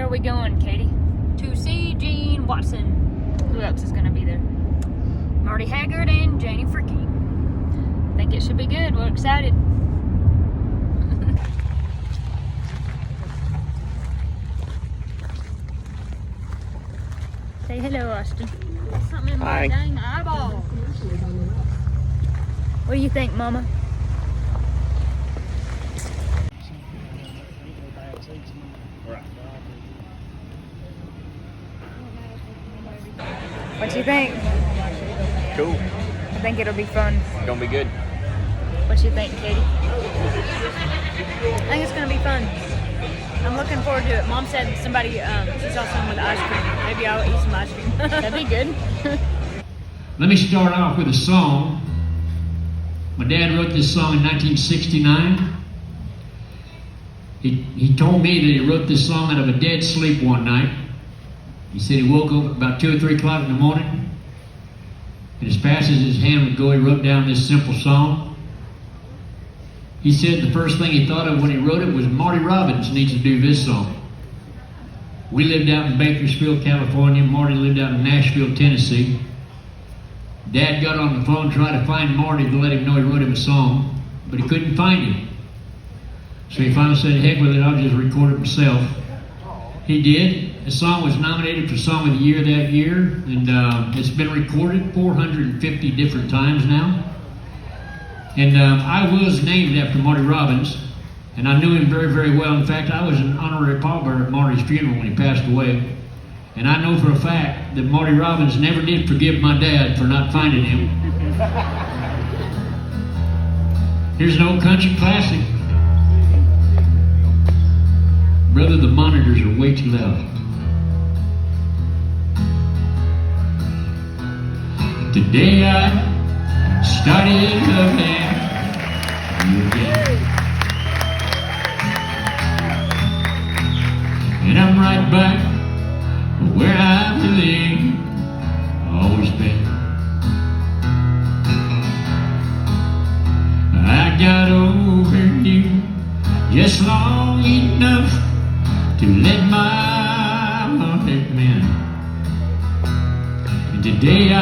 are we going, Katie? To see Gene Watson. Who else is going to be there? Marty Haggard and Janie Fricke. Think it should be good. We're excited. Say hello, Austin. Something in my dang eyeball. What do you think, Mama? What do you think? Cool. I think it'll be fun. Gonna be good. What you think, Katie? I think it's gonna be fun. I'm looking forward to it. Mom said somebody she saw someone with ice cream. Maybe I'll eat some ice cream. That'd be good. Let me start off with a song. My dad wrote this song in 1969. He told me that he wrote this song out of a dead sleep one night. He said he woke up about 2 or 3 o'clock in the morning, and as fast as his hand would go, he wrote down this simple song. He said the first thing he thought of when he wrote it was Marty Robbins needs to do this song. We lived out in Bakersfield, California. Marty lived out in Nashville, Tennessee. Dad got on the phone, tried to find Marty to let him know he wrote him a song, but he couldn't find him. So he finally said, heck with it, I'll just record it myself. He did. The song was nominated for Song of the Year that year, and it's been recorded 450 different times now. And I was named after Marty Robbins, and I knew him very, very well. In fact, I was an honorary pallbearer at Marty's funeral when he passed away. And I know for a fact that Marty Robbins never did forgive my dad for not finding him. Here's an old country classic. Brother, the monitors are way too loud. Today I started loving you again, and I'm right back where I really always been. I got over you just long enough to let my heart mend. And today I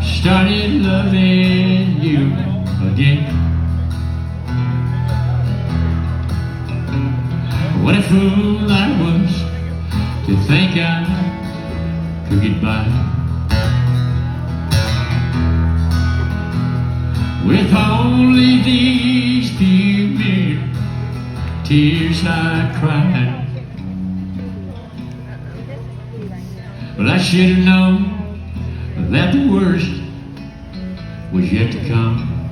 started loving you again. What a fool I was to think I could get by with only these few minutes tears I cried. Well, I should have known that the worst was yet to come,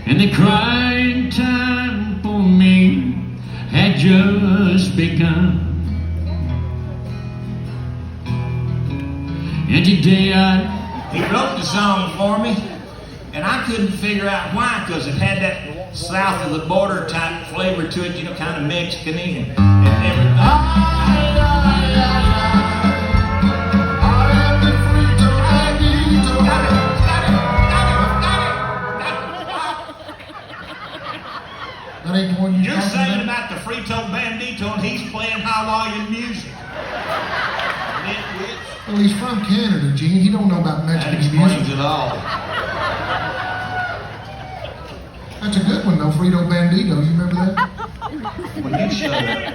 and the crying time for me had just begun. And today He wrote the song for me, and I couldn't figure out why, because it had that south of the border type flavor to it, you know, kind of Mexican and everything. You're singing about the Frito Bandito, and he's playing high volume music. Well, he's from Canada, Gene. He don't know about Mexican That explains music. it all. That's a good one, though, Frito Bandito. You remember that? Well, you shut up. Okay.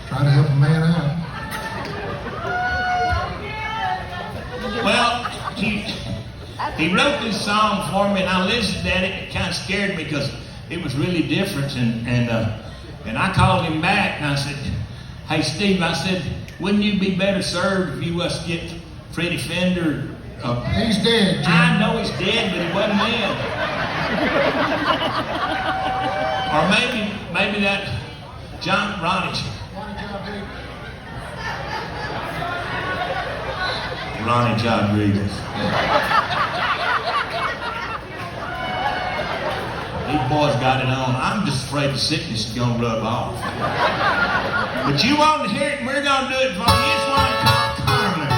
Try to help a man out. Well, he wrote this song for me, and I listened at it. It kind of scared me because it was really different. And I called him back, and I said, "Hey, Steve," I said, "wouldn't you be better served if you was to get Freddie Fender?" He's dead, Gene. I know he's dead, but he wasn't dead. Or maybe that Ronnie Rodriguez. These boys got it on. I'm just afraid the sickness is gonna rub off. But you want to hear it, and we're gonna do it for you. It's one called Carmen.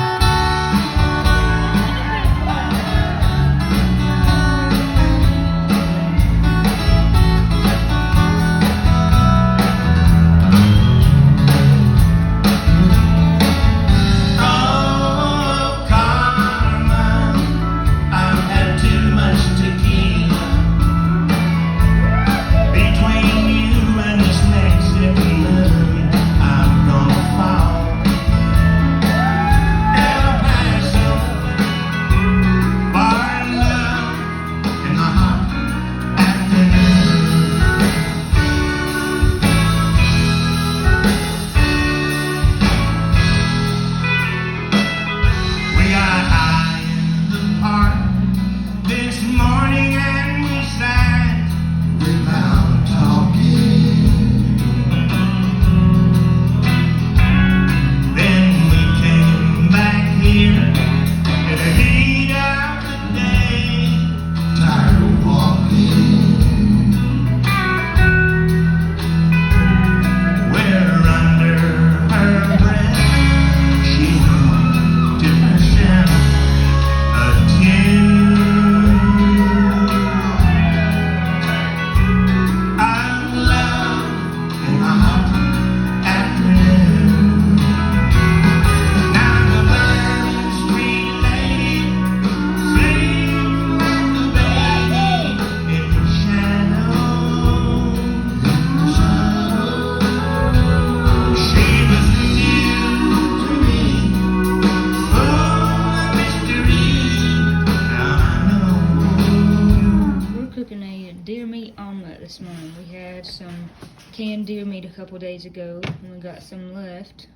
a deer meat omelet this morning. We had some canned deer meat a couple days ago, and we got some left.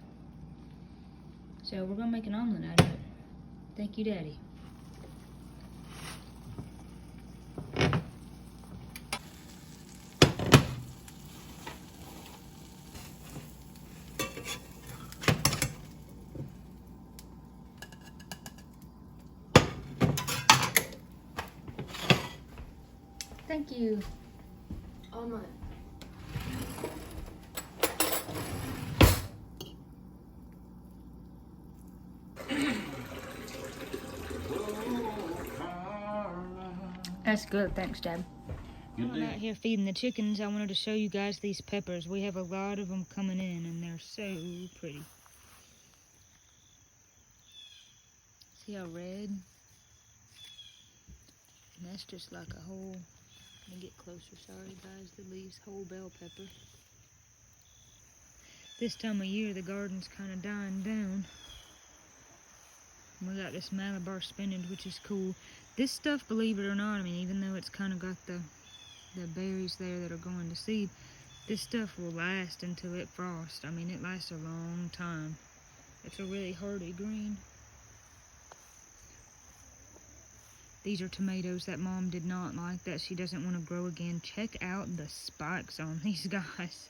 So we're gonna make an omelet out of it. Thank you, Daddy. Thank you. Omelet. That's good, thanks, Dad. While I'm out here feeding the chickens, I wanted to show you guys these peppers. We have a lot of them coming in, and they're so pretty. See how red? And that's just like a whole, let me get closer, sorry guys, the leaves, whole bell pepper. This time of year, the garden's kind of dying down. We got this Malabar spinach, which is cool. This stuff, believe it or not, I mean, even though it's kind of got the berries there that are going to seed, this stuff will last until it frosts. I mean, it lasts a long time. It's a really hardy green. These are tomatoes that Mom did not like, that she doesn't want to grow again. Check out the spikes on these guys.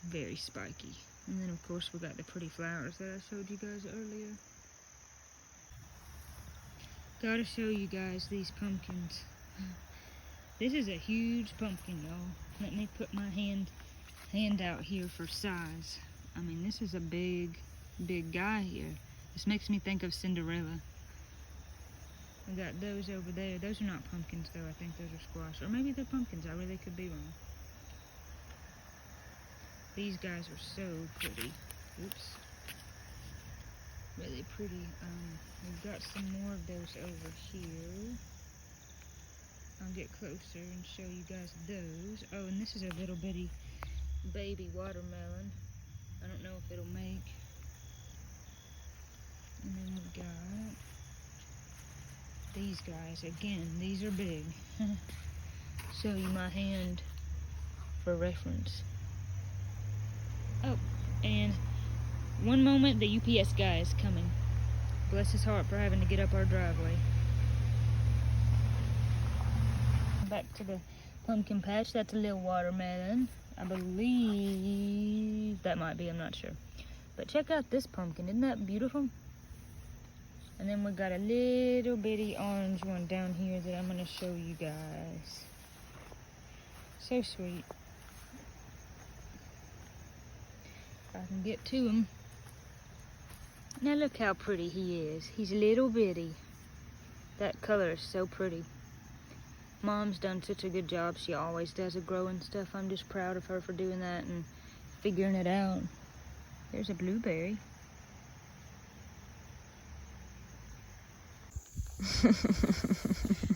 Very spiky. And then, of course, we got the pretty flowers that I showed you guys earlier. Gotta show you guys these pumpkins. This is a huge pumpkin, y'all. Let me put my hand out here for size. I mean, this is a big guy here. This makes me think of Cinderella. We got those over there. Those are not pumpkins, though. I think those are squash. Or maybe they're pumpkins. I really could be wrong. These guys are so pretty. Oops. Really pretty. We've got some more of those over here. I'll get closer and show you guys those. Oh, and this is a little bitty baby watermelon. I don't know if it'll make. And then we got these guys. Again, these are big. Show you my hand for reference. Oh, and one moment, the UPS guy is coming. Bless his heart for having to get up our driveway. Back to the pumpkin patch. That's a little watermelon. I believe that might be, I'm not sure. But check out this pumpkin. Isn't that beautiful? And then we got a little bitty orange one down here that I'm going to show you guys. So sweet. If I can get to him. Now look how pretty he is. He's a little bitty. That color is so pretty. Mom's done such a good job. She always does of growing stuff. I'm just proud of her for doing that and figuring it out. There's a blueberry.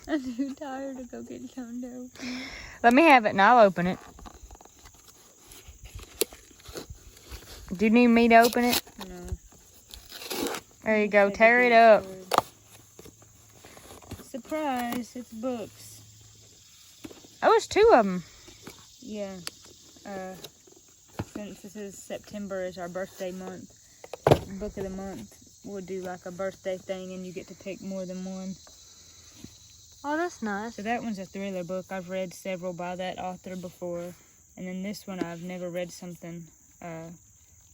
I'm too tired to go get John to open it. Let me have it and I'll open it. Do you need me to open it? No. There you go. Tear it up. Surprise, it's books. Oh, it's two of them. Yeah. Since this is September is our birthday month, book of the month, we'll do like a birthday thing and you get to pick more than one. Oh, that's nice. So that one's a thriller book. I've read several by that author before. And then this one, I've never read something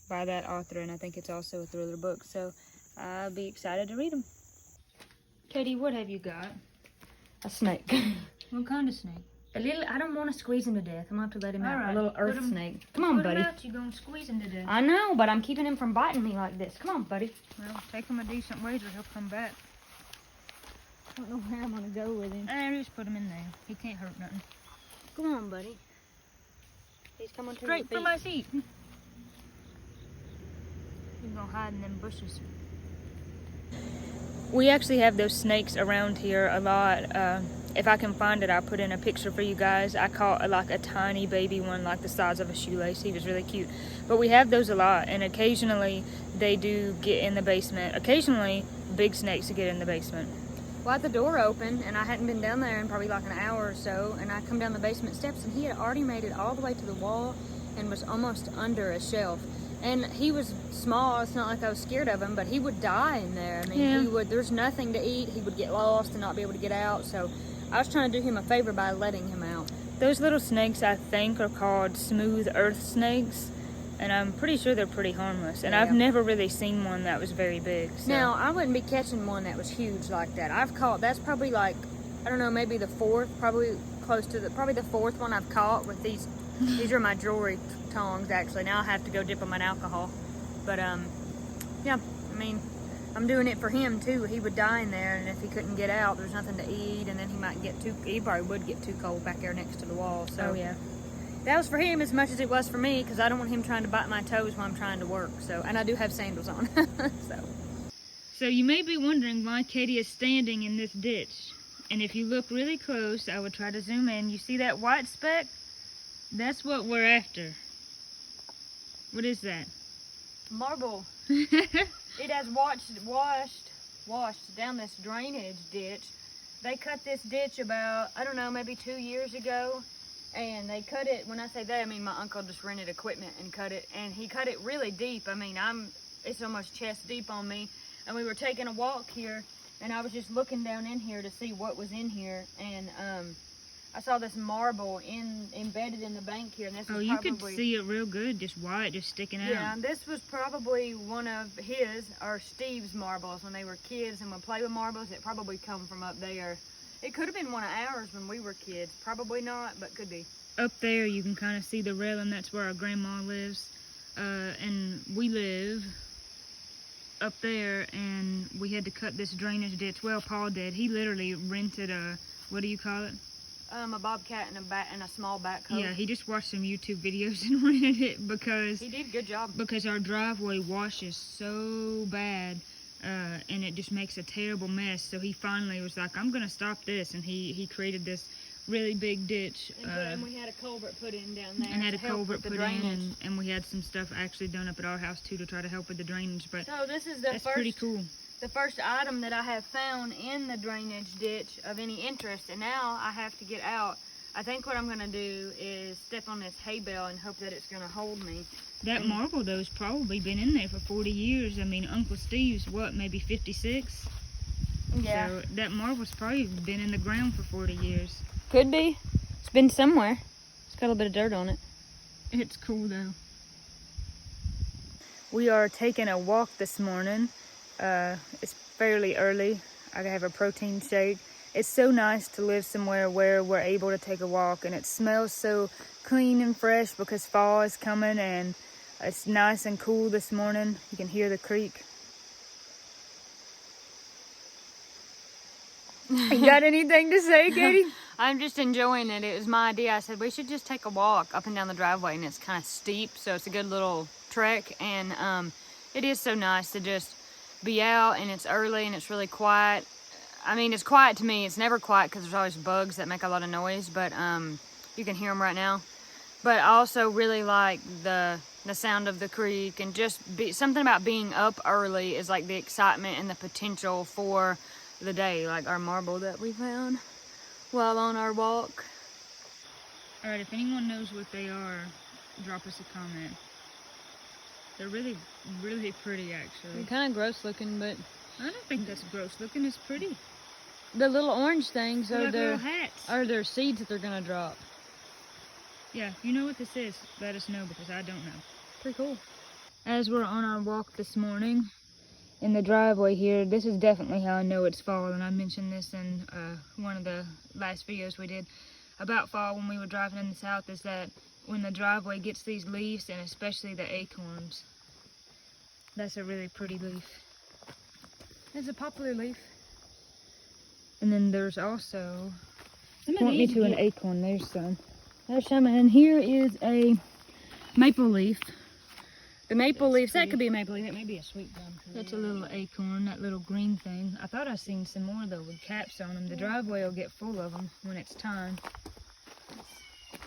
by that author, and I think it's also a thriller book. So I'll be excited to read them. Katie, what have you got? A snake. What kind of snake? A little, I don't want to squeeze him to death. I'm going to have to let him out. Alright, A little earth put him- snake. Come on, Put buddy. him out, you're going to squeeze him to death. I know, but I'm keeping him from biting me like this. Come on, buddy. Well, take him a decent ways or he'll come back. I don't know where I'm going to go with him. Just put him in there. He can't hurt nothing. Come on, buddy. He's coming to Straight the for my seat. He's gonna hide in them bushes. We actually have those snakes around here a lot. If I can find it, I'll put in a picture for you guys. I caught like a tiny baby one, like the size of a shoelace. He was really cute. But we have those a lot, and occasionally they do get in the basement. Occasionally, big snakes get in the basement. Well, I had the door open, and I hadn't been down there in probably like an hour or so, and I come down the basement steps, and he had already made it all the way to the wall and was almost under a shelf. And he was small. It's not like I was scared of him, but he would die in there. I mean, Yeah. he would. There's nothing to eat. He would get lost and not be able to get out. So I was trying to do him a favor by letting him out. Those little snakes, I think, are called smooth earth snakes, and I'm pretty sure they're pretty harmless. And I've Yeah. never really seen one that was very big. So. Now, I wouldn't be catching one that was huge like that. I've caught, that's probably like, I don't know, maybe the fourth, probably close to probably the fourth one I've caught with these. These are my jewelry tongs, actually. Now I have to go dip them in alcohol. But, yeah, I mean, I'm doing it for him, too. He would die in there, and if he couldn't get out, there's nothing to eat, and then he probably would get too cold back there next to the wall. So Oh, yeah. that was for him as much as it was for me, because I don't want him trying to bite my toes while I'm trying to work. So, and I do have sandals on. So you may be wondering why Katie is standing in this ditch. And if you look really close, I will try to zoom in. You see that white speck? That's what we're after. What is that? Marble. It has washed down this drainage ditch. They cut this ditch about, I don't know, maybe 2 years ago. And they cut it, when I say they, I mean my uncle just rented equipment and cut it. And he cut it really deep. I mean, it's almost chest deep on me. And we were taking a walk here, and I was just looking down in here to see what was in here. And I saw this marble embedded in the bank here. And this Oh, was you probably, could see it real good, just white, just sticking out. yeah, this was probably one of his or Steve's marbles when they were kids and would play with marbles. It probably come from up there. It could have been one of ours when we were kids. Probably not, but could be. Up there, you can kind of see the railing. That's where our grandma lives. And we live up there, and we had to cut this drainage ditch. Well, Paul did. He literally rented a, what do you call it? A bobcat and a small backhoe. Yeah, he just watched some YouTube videos and rented it because He did a good job. because our driveway washes so bad, and it just makes a terrible mess. So he finally was like, I'm gonna stop this, and he created this really big ditch, And we had a culvert put in down there. and had a to help culvert with the put drainage. in, and we had some stuff actually done up at our house too to try to help with the drainage. But So this is the that's pretty cool. the first item that I have found in the drainage ditch of any interest, and now I have to get out. I think what I'm going to do is step on this hay bale and hope that it's going to hold me. That marble though has probably been in there for 40 years. I mean, Uncle Steve's what, maybe 56? Yeah. So that marble's probably been in the ground for 40 years. Could be. It's been somewhere. It's got a little bit of dirt on it. It's cool though. We are taking a walk this morning. It's fairly early. I have a protein shake. It's so nice to live somewhere where we're able to take a walk, and it smells so clean and fresh because fall is coming, and it's nice and cool this morning. You can hear the creek. You got anything to say, Katie? I'm just enjoying it. It was my idea. I said we should just take a walk up and down the driveway, and it's kind of steep, so it's a good little trek. And it is so nice to just be out, and it's early, and it's really quiet. I mean, it's quiet to me. It's never quiet because there's always bugs that make a lot of noise, but you can hear them right now. But I also really like the sound of the creek, and just something about being up early is like the excitement and the potential for the day, like our marble that we found while on our walk. All right, if anyone knows what they are, drop us a comment. They're really, really pretty, actually. They're kind of gross looking, but I don't think that's gross looking. It's pretty. the little orange things They're are like little their hats. their seeds that they're gonna drop. Yeah, if you know what this is, let us know because I don't know. Pretty cool. As we're on our walk this morning in the driveway here, this is definitely how I know it's fall, and I mentioned this in one of the last videos we did about fall when we were driving in the south, is that when the driveway gets these leaves, and especially the acorns. That's a really pretty leaf. It's a poplar leaf. And then there's also, Some of point me these to an get- acorn, there's some. There's some, and here is a maple leaf. The maple leaves, that could be a maple leaf. That may be a sweet gum tree. That's a little acorn, that little green thing. I thought I seen some more though with caps on them. The driveway will get full of them when it's time.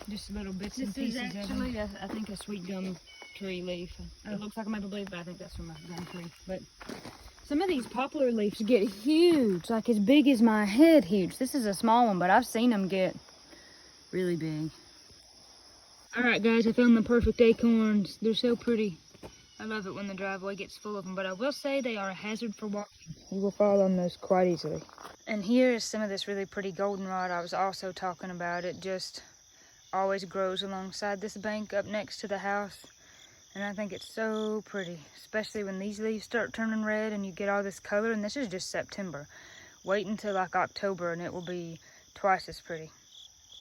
Just little bits and This is pieces of them. actually, I think, a sweet gum tree leaf. It looks like a maple leaf, but I think that's from a gum tree. But Some of these poplar leaves get huge, like as big as my head huge. This is a small one, but I've seen them get really big. All right, guys, I found the perfect acorns. They're so pretty. I love it when the driveway gets full of them, but I will say they are a hazard for walking. You will fall on those quite easily. And here is some of this really pretty goldenrod I was also talking about. It just always grows alongside this bank up next to the house. And I think it's so pretty, especially when these leaves start turning red and you get all this color. And this is just September. Wait until like October and it will be twice as pretty.